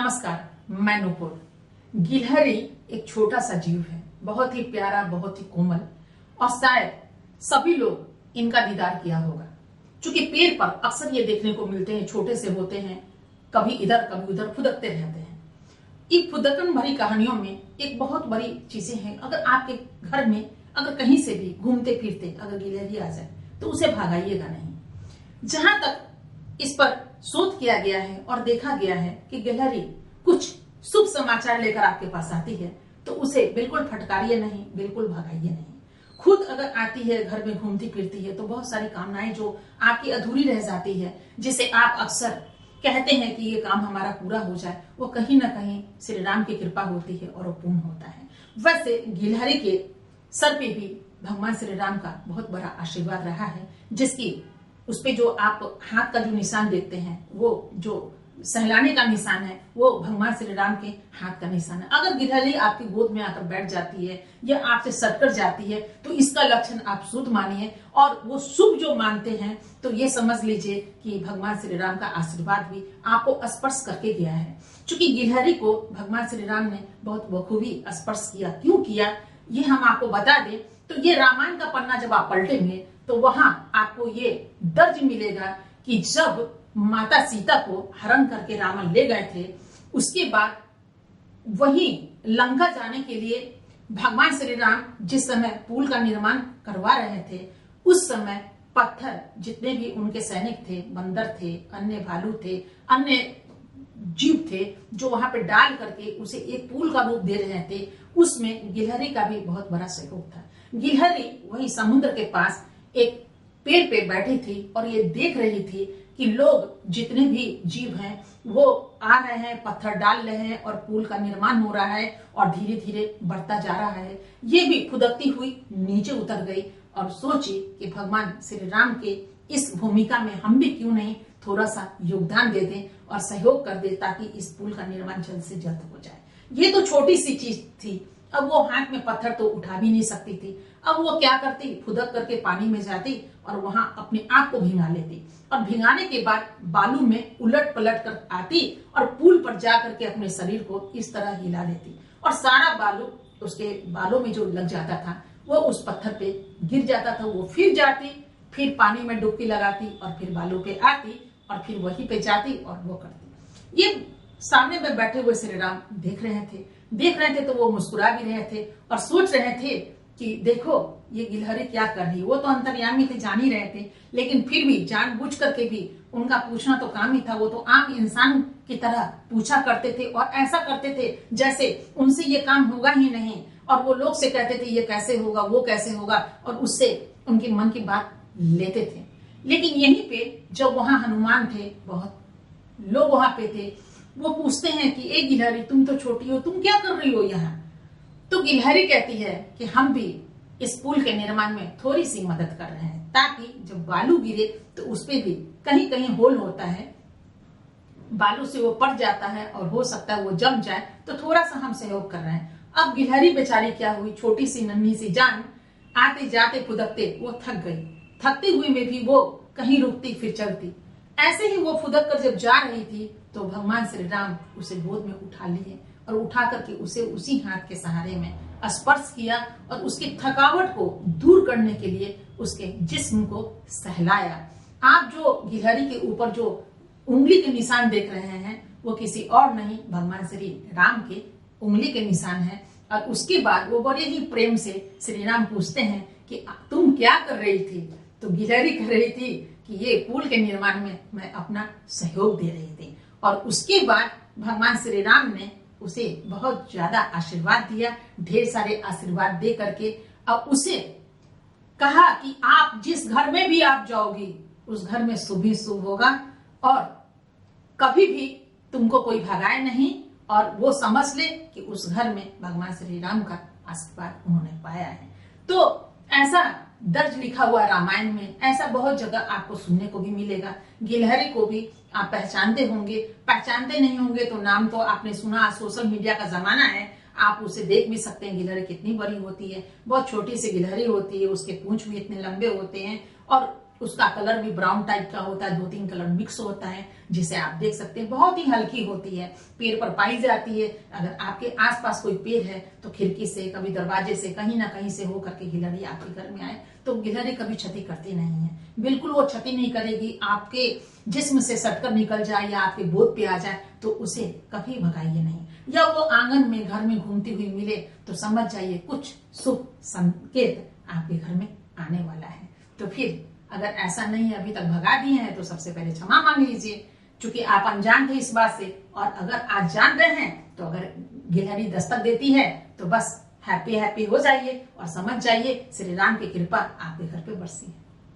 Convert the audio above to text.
नमस्कार, मैं नूपुर। गिलहरी एक छोटा सा जीव है, बहुत ही प्यारा, बहुत ही कोमल और शायद सभी लोग इनका दीदार किया होगा। क्योंकि पेड़ पर अक्सर ये देखने को मिलते हैं, छोटे से होते हैं, कभी इधर कभी उधर फुदकते रहते हैं। इन फुदकन भरी कहानियों में एक बहुत बड़ी चीजें हैं। अगर आपके घर में अगर कहीं से भी घूमते फिरते अगर गिलहरी आ जाए तो उसे भगाइएगा नहीं। जहां तक इस पर शोध किया गया है और देखा गया है कि गिलहरी कुछ शुभ समाचार लेकर आपके पास आती है तो उसे बिल्कुल फटकारिए नहीं, बिल्कुल भगाइए नहीं। खुद अगर आती है, घर में घूमती फिरती है तो बहुत सारी कामनाएं जो आपकी अधूरी रह जाती है, जिसे आप अक्सर कहते हैं कि ये काम हमारा पूरा हो जाए, वो कहीं ना कहीं श्री राम की कृपा होती है और वो पूर्ण होता है। वैसे गिलहरी के सर पे भी भगवान श्री राम का बहुत बड़ा आशीर्वाद रहा है, जिसकी उस पे जो आप हाथ का जो निशान देखते हैं, वो जो सहलाने का निशान है, वो भगवान श्री राम के हाथ का निशान है। अगर गिलहरी आपकी गोद में आकर बैठ जाती है या आपसे सटकर जाती है तो इसका लक्षण आप शुभ मानिए, और वो शुभ जो मानते हैं तो ये समझ लीजिए कि भगवान श्री राम का आशीर्वाद भी आपको स्पर्श करके गया है। क्योंकि गिलहरी को भगवान श्री राम ने बहुत बखूबी स्पर्श किया। क्यों किया ये हम आपको बता दें तो ये रामायण का पन्ना जब आप पलटेंगे तो वहां आपको ये दर्ज मिलेगा कि जब माता सीता को हरण करके रावण ले गए थे, उसके बाद वही लंका जाने के लिए भगवान श्री राम जिस समय पुल का निर्माण करवा रहे थे, उस समय पत्थर जितने भी उनके सैनिक थे, बंदर थे, अन्य भालू थे, अन्य जीव थे, जो वहां पे डाल करके उसे एक पुल का रूप दे रहे थे, उसमें गिलहरी का भी बहुत बड़ा सहयोग था। गिलहरी वही समुद्र के पास एक पेड़ पे बैठी थी और ये देख रही थी कि लोग जितने भी जीव हैं वो आ रहे हैं, पत्थर डाल रहे हैं और पुल का निर्माण हो रहा है और धीरे धीरे बढ़ता जा रहा है। ये भी खुदकती हुई नीचे उतर गई और सोची कि भगवान श्री राम के इस भूमिका में हम भी क्यों नहीं थोड़ा सा योगदान दे दें और सहयोग कर दे, ताकि इस पुल का निर्माण जल्द से जल्द हो जाए। ये तो छोटी सी चीज थी। अब वो हाथ में पत्थर तो उठा भी नहीं सकती थी। अब वो क्या करती, फुदक करके पानी में जाती और वहां अपने आप को भिंगा लेती, और भिंगाने के बाद बालू में उलट पलट कर आती और पुल पर जा करके अपने शरीर को इस तरह हिला देती, और सारा बालू उसके बालों में जो लग जाता था वो उस पत्थर पे गिर जाता था। वो फिर जाती, फिर पानी में डुबकी लगाती और फिर बालू पे आती और फिर वहीं पे जाती और वो करती। ये सामने में बैठे हुए श्री राम देख रहे थे तो वो मुस्कुरा भी रहे थे और सोच रहे थे कि देखो ये गिलहरी क्या कर रही है। वो तो अंतर्यामी थे, जान ही रहे थे, लेकिन फिर भी जानबूझ करके भी उनका पूछना तो काम ही था। वो तो आम इंसान की तरह पूछा करते थे और ऐसा करते थे जैसे उनसे ये काम होगा ही नहीं, और वो लोग से कहते थे ये कैसे होगा, वो कैसे होगा, और उससे उनके मन की बात लेते थे। लेकिन यहीं पे जब वहां हनुमान थे, बहुत लोग वहां पे थे, वो पूछते हैं कि ए गिलहरी, तुम तो छोटी हो, तुम क्या कर रही हो यहाँ? तो गिलहरी कहती है कि हम भी इस पुल के निर्माण में थोड़ी सी मदद कर रहे हैं, ताकि जब बालू गिरे तो उस पे भी कहीं कहीं होल होता है, बालू से वो पड़ जाता है और हो सकता है वो जम जाए, तो थोड़ा सा हम सहयोग कर रहे हैं। अब गिलहरी बेचारी क्या हुई, छोटी सी नन्ही सी जान, आते जाते फुदकते वो थक गई। थकती हुई में भी वो कहीं रुकती फिर चलती। ऐसे ही वो फुदक कर जब जा रही थी तो भगवान श्री राम उसे गोद में उठा लिए और उठा करके उसे उसी हाथ के सहारे में स्पर्श किया और उसकी थकावट को दूर करने के लिए उसके जिस्म को सहलाया। आप जो गिलहरी के ऊपर जो उंगली के निशान देख रहे हैं वो किसी और नहीं, भगवान श्री राम के उंगली के निशान है। और उसके बाद वो बड़े ही प्रेम से श्री राम पूछते हैं कि तुम क्या कर रही थी? तो गिलहरी कह रही थी कि ये पुल के निर्माण में मैं अपना सहयोग दे रही थी। और उसके बाद भगवान श्री राम ने उसे बहुत ज्यादा आशीर्वाद दिया, ढेर सारे आशीर्वाद दे करके, और उसे कहा कि आप जिस घर में भी आप जाओगी उस घर में शुभ ही शुभ होगा और कभी भी तुमको कोई भगाए नहीं, और वो समझ ले कि उस घर में भगवान श्री राम का आशीर्वाद उन्होंने पाया है। तो ऐसा दर्ज लिखा हुआ रामायण में, ऐसा बहुत जगह आपको सुनने को भी मिलेगा। गिलहरी को भी आप पहचानते होंगे, पहचानते नहीं होंगे तो नाम तो आपने सुना। सोशल मीडिया का जमाना है, आप उसे देख भी सकते हैं। गिलहरी कितनी बड़ी होती है, बहुत छोटी सी गिलहरी होती है, उसके पूंछ भी इतने लंबे होते हैं और उसका कलर भी ब्राउन टाइप का होता है, 2-3 कलर मिक्स होता है, जिसे आप देख सकते हैं बहुत ही हल्की होती है, पेड़ पर पाई जाती है। अगर आपके आसपास कोई पेड़ है तो खिड़की से, कभी दरवाजे से, कहीं ना कहीं से होकर के गिलहरी आपके घर में आए तो गिलहरी कभी क्षति करती नहीं है, बिल्कुल वो क्षति नहीं करेगी। आपके जिस्म से सटकर निकल जाए या आपके गोद पे आ जाए तो उसे कभी भगाइए नहीं, या वो आंगन में घर में घूमती हुई मिले तो समझ जाइए कुछ शुभ संकेत आपके घर में आने वाला है। तो फिर अगर ऐसा नहीं अभी तक भगा दिए हैं तो सबसे पहले क्षमा मांग लीजिए, क्योंकि आप अनजान थे इस बात से। और अगर आज जान गए हैं तो अगर गिलहरी दस्तक देती है तो बस हैप्पी हैप्पी हो जाइए और समझ जाइए श्री राम की कृपा आपके घर पे बरसी है।